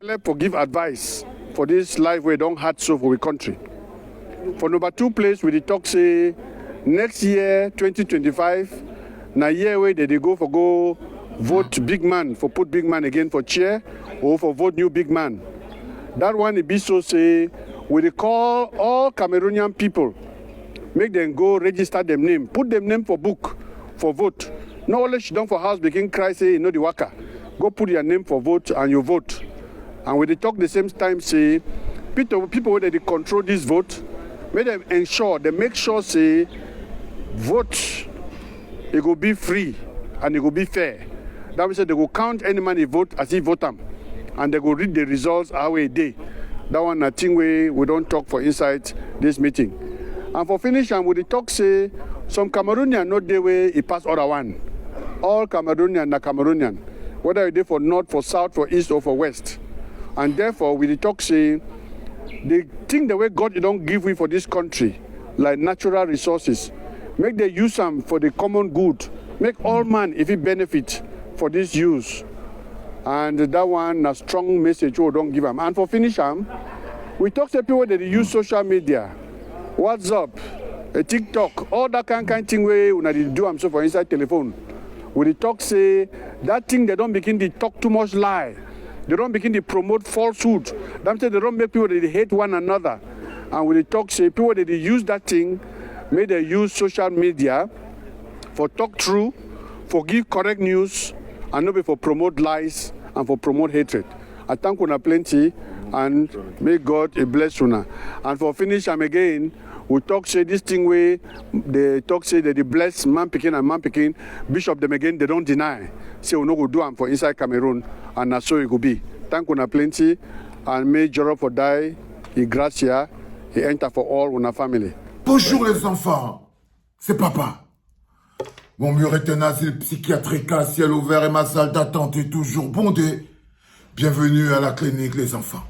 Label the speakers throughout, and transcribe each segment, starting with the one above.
Speaker 1: For give advice for this life we don't hard so for the country. For number 2 place, we talk say next year 2025, na year where they go vote big man for put big man again for chair or for vote new big man. That one it be so say we call all Cameroonian people, make them go register them name, put them name for book for vote. Not only she done for house begin cry say you know the waka. Go put your name for vote and you vote. And when they talk the same time say people where they control this vote, make them ensure, they make sure say vote it will be free and it will be fair. That means they will count any man he vote as he vote them. And they will read the results how a day. That one a thing we don't talk for inside this meeting. And for finish and with the talk say some Cameroonian not the way it pass other one. All Cameroonian are Cameroonian. Whether you for north, for south, for east or for west. And therefore with the talk say they think the way God don't give we for this country, like natural resources, make they use them for the common good. Make all man if he benefit for this use. And that one a strong message we don't give them. And for finish them, we talk to people that use social media, WhatsApp, TikTok, all that kind thing where when they do them so for inside telephone. When they talk say that thing they don't begin to talk too much lie. They don't begin to promote falsehood. That means they don't make people that they hate one another. And when they talk say people that they use that thing, may they use social media for talk true, for give correct news, and not be for promote lies and for promote hatred. I thank you plenty and may God bless you. And for finish them again, we talk say this thing way they talk say that they bless man picking and man picking, bishop them again, they don't deny. Say we no go do them for inside Cameroon, and that's so it could be. Thank you plenty and may Jorob for die, he gracia, he enter for all una family.
Speaker 2: Bonjour les enfants, c'est papa. Mon mur est un asile psychiatrique à ciel ouvert et ma salle d'attente est toujours bondée. Bienvenue à la clinique les enfants.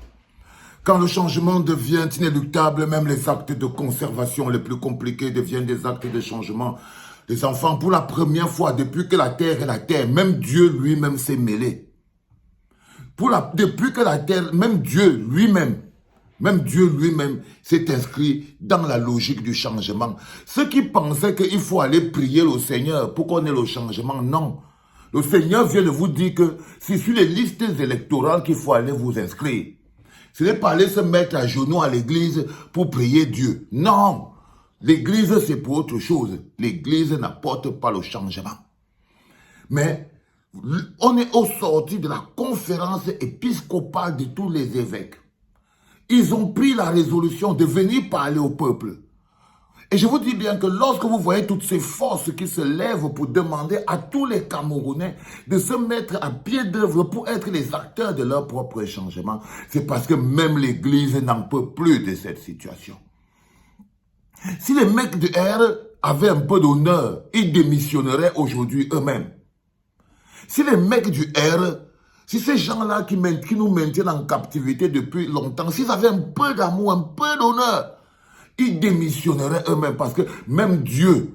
Speaker 2: Quand le changement devient inéluctable, même les actes de conservation les plus compliqués deviennent des actes de changement. Les enfants, pour la première fois depuis que la terre est la terre, même Dieu lui-même s'est mêlé. Depuis que la terre, même Dieu lui-même s'est inscrit dans la logique du changement. Ceux qui pensaient qu'il faut aller prier le Seigneur pour qu'on ait le changement, non. Le Seigneur vient de vous dire que c'est sur les listes électorales qu'il faut aller vous inscrire. Ce n'est pas aller se mettre à genoux à l'église pour prier Dieu. Non. L'église, c'est pour autre chose. L'église n'apporte pas le changement. Mais on est au sorti de la conférence épiscopale de tous les évêques. Ils ont pris la résolution de venir parler au peuple. Et je vous dis bien que lorsque vous voyez toutes ces forces qui se lèvent pour demander à tous les Camerounais de se mettre à pied d'œuvre pour être les acteurs de leur propre changement, c'est parce que même l'Église n'en peut plus de cette situation. Si les mecs de R avaient un peu d'honneur, ils démissionneraient aujourd'hui eux-mêmes. Si les mecs du R, si ces gens-là qui nous maintiennent en captivité depuis longtemps, s'ils avaient un peu d'amour, un peu d'honneur, ils démissionneraient eux-mêmes parce que même Dieu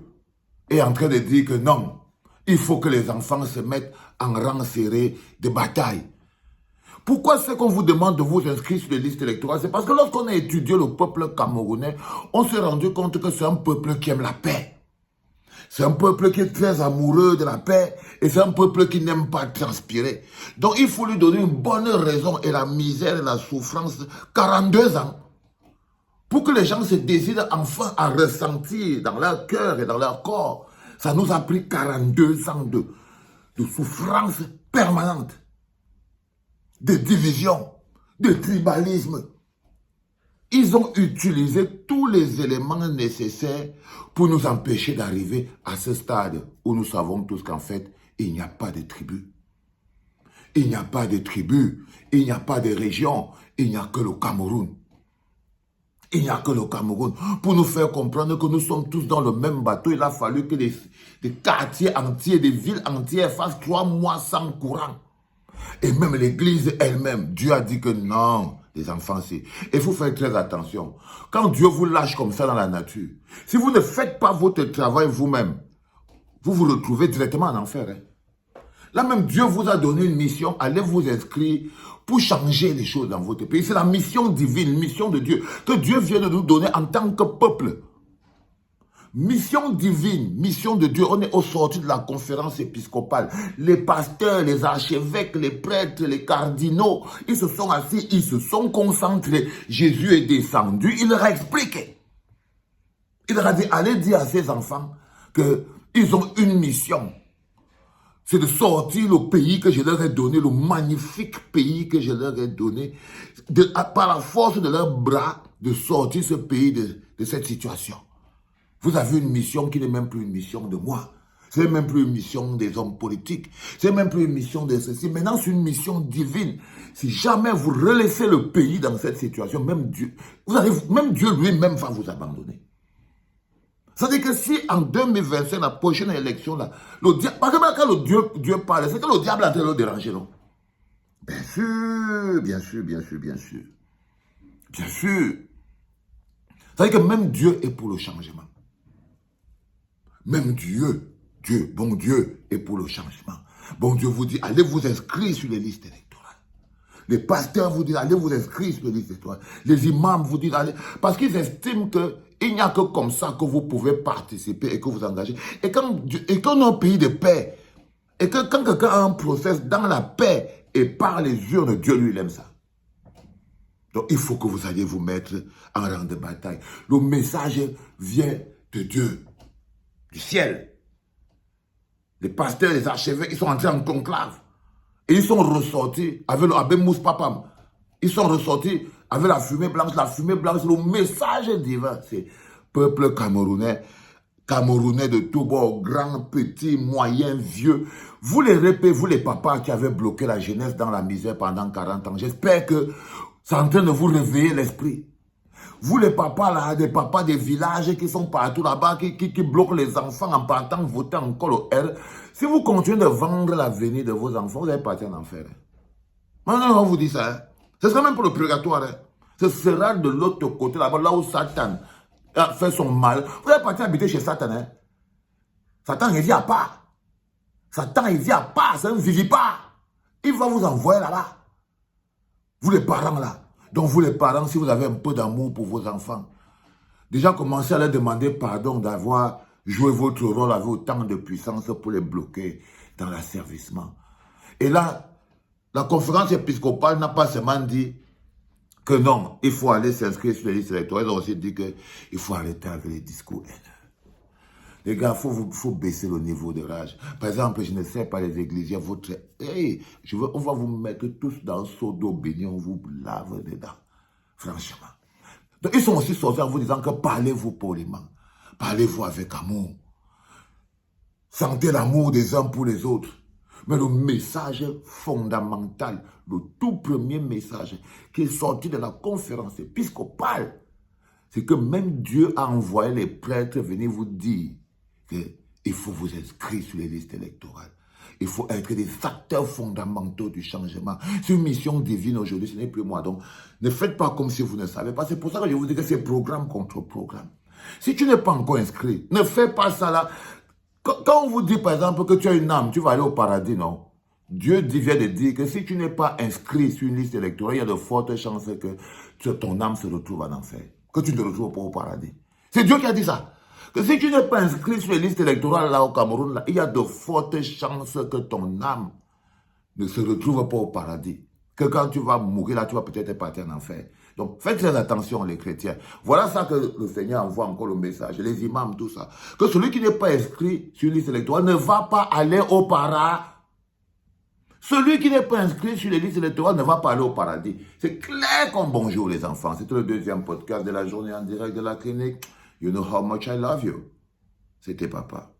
Speaker 2: est en train de dire que non, il faut que les enfants se mettent en rang serré de bataille. Pourquoi c'est qu'on vous demande de vous inscrire sur les listes électorales? C'est parce que lorsqu'on a étudié le peuple camerounais, on s'est rendu compte que c'est un peuple qui aime la paix. C'est un peuple qui est très amoureux de la paix et c'est un peuple qui n'aime pas transpirer. Donc il faut lui donner une bonne raison et la misère et la souffrance, 42 ans, pour que les gens se décident enfin à ressentir dans leur cœur et dans leur corps. Ça nous a pris 42 ans de souffrance permanente, de division, de tribalisme. Ils ont utilisé tous les éléments nécessaires pour nous empêcher d'arriver à ce stade où nous savons tous qu'en fait, il n'y a pas de tribu. Il n'y a pas de tribu, il n'y a pas de région, il n'y a que le Cameroun. Il n'y a que le Cameroun. Pour nous faire comprendre que nous sommes tous dans le même bateau, il a fallu que des quartiers entiers, des villes entières fassent 3 mois sans courant. Et même l'église elle-même, Dieu a dit que non, les enfants, c'est... Il faut faire très attention. Quand Dieu vous lâche comme ça dans la nature, si vous ne faites pas votre travail vous-même, vous vous retrouvez directement en enfer. Hein? Là même, Dieu vous a donné une mission. Allez vous inscrire pour changer les choses dans votre pays. C'est la mission divine, mission de Dieu, que Dieu vient de nous donner en tant que peuple. Mission divine, mission de Dieu. On est au sorti de la conférence épiscopale. Les pasteurs, les archevêques, les prêtres, les cardinaux, ils se sont assis, ils se sont concentrés. Jésus est descendu, il leur a expliqué. Il leur a dit, allez dire à ces enfants qu'ils ont une mission. C'est de sortir le pays que je leur ai donné, le magnifique pays que je leur ai donné, par la force de leurs bras, de sortir ce pays de cette situation. Vous avez une mission qui n'est même plus une mission de moi. C'est même plus une mission des hommes politiques. C'est même plus une mission de ceci. Maintenant, c'est une mission divine. Si jamais vous relaissez le pays dans cette situation, même Dieu, même Dieu lui-même va vous abandonner. C'est-à-dire que si en 2025, la prochaine élection, là, le diable, parce que quand Dieu parle, c'est que le diable est en train de le déranger, non? Bien sûr, bien sûr, bien sûr, bien sûr. Bien sûr. C'est-à-dire que même Dieu est pour le changement. Même Dieu, bon Dieu est pour le changement. Bon Dieu vous dit, allez vous inscrire sur les listes électorales. Les pasteurs vous disent, allez vous inscrire sur les listes électorales. Les imams vous disent, allez, parce qu'ils estiment qu'il n'y a que comme ça que vous pouvez participer et que vous engagez. Et quand on est un pays de paix, et que quand quelqu'un a un process dans la paix et par les urnes, Dieu lui il aime ça. Donc il faut que vous alliez vous mettre en rang de bataille. Le message vient de Dieu. Du ciel. Les pasteurs, les archevêques, ils sont entrés en conclave. Et ils sont ressortis avec le Abbé Mousse Papam. Ils sont ressortis avec la fumée blanche. La fumée blanche, le message divin. C'est peuple camerounais de tout bord, grand, petit, moyen, vieux. Vous les répétez, vous les papas qui avez bloqué la jeunesse dans la misère pendant 40 ans. J'espère que c'est en train de vous réveiller l'esprit. Vous les papas là, des papas des villages qui sont partout là-bas, qui bloquent les enfants en partant voter encore au R. Si vous continuez de vendre l'avenir de vos enfants, vous allez partir en enfer. Maintenant, on vous dit ça. Hein? Ce sera même pour le purgatoire. Hein? Ce sera de l'autre côté là-bas, là où Satan a fait son mal. Vous allez partir habiter chez Satan. Hein? Satan, il vit à part. Satan, il vit à part. C'est un vivipare. Il va vous envoyer là-bas. Vous les parents là. Donc vous les parents, si vous avez un peu d'amour pour vos enfants, déjà commencez à leur demander pardon d'avoir joué votre rôle avec autant de puissance pour les bloquer dans l'asservissement. Et là, la conférence épiscopale n'a pas seulement dit que non, il faut aller s'inscrire sur les listes électorales, ils ont aussi dit qu'il faut arrêter avec les discours haineux. Les gars, il faut baisser le niveau de rage. Par exemple, je ne sais pas, les églises, il y a votre... Hey, on va vous mettre tous dans un seau d'eau bénie, on vous lave dedans. Franchement. Donc, ils sont aussi sortis en vous disant que parlez-vous poliment. Parlez-vous avec amour. Sentez l'amour des uns pour les autres. Mais le message fondamental, le tout premier message qui est sorti de la conférence épiscopale, c'est que même Dieu a envoyé les prêtres venir vous dire qu'il faut vous inscrire sur les listes électorales. Il faut être des acteurs fondamentaux du changement. C'est une mission divine aujourd'hui, ce n'est plus moi. Donc, ne faites pas comme si vous ne savez pas. C'est pour ça que je vous dis que c'est programme contre programme. Si tu n'es pas encore inscrit, ne fais pas ça là. Quand on vous dit par exemple que tu as une âme, tu vas aller au paradis, non? Dieu vient de dire que si tu n'es pas inscrit sur une liste électorale, il y a de fortes chances que ton âme se retrouve en enfer. Que tu ne te retrouves pas au paradis. C'est Dieu qui a dit ça. Que si tu n'es pas inscrit sur les listes électorales là au Cameroun, là, il y a de fortes chances que ton âme ne se retrouve pas au paradis. Que quand tu vas mourir là, tu vas peut-être partir en enfer. Donc faites très attention les chrétiens. Voilà ça que le Seigneur envoie encore le message, les imams, tout ça. Que celui qui n'est pas inscrit sur une liste électorale ne va pas aller au paradis. Celui qui n'est pas inscrit sur les listes électorales ne va pas aller au paradis. C'est clair comme bonjour les enfants. C'était le deuxième podcast de la journée en direct de la clinique. You know how much I love you. C'était papa.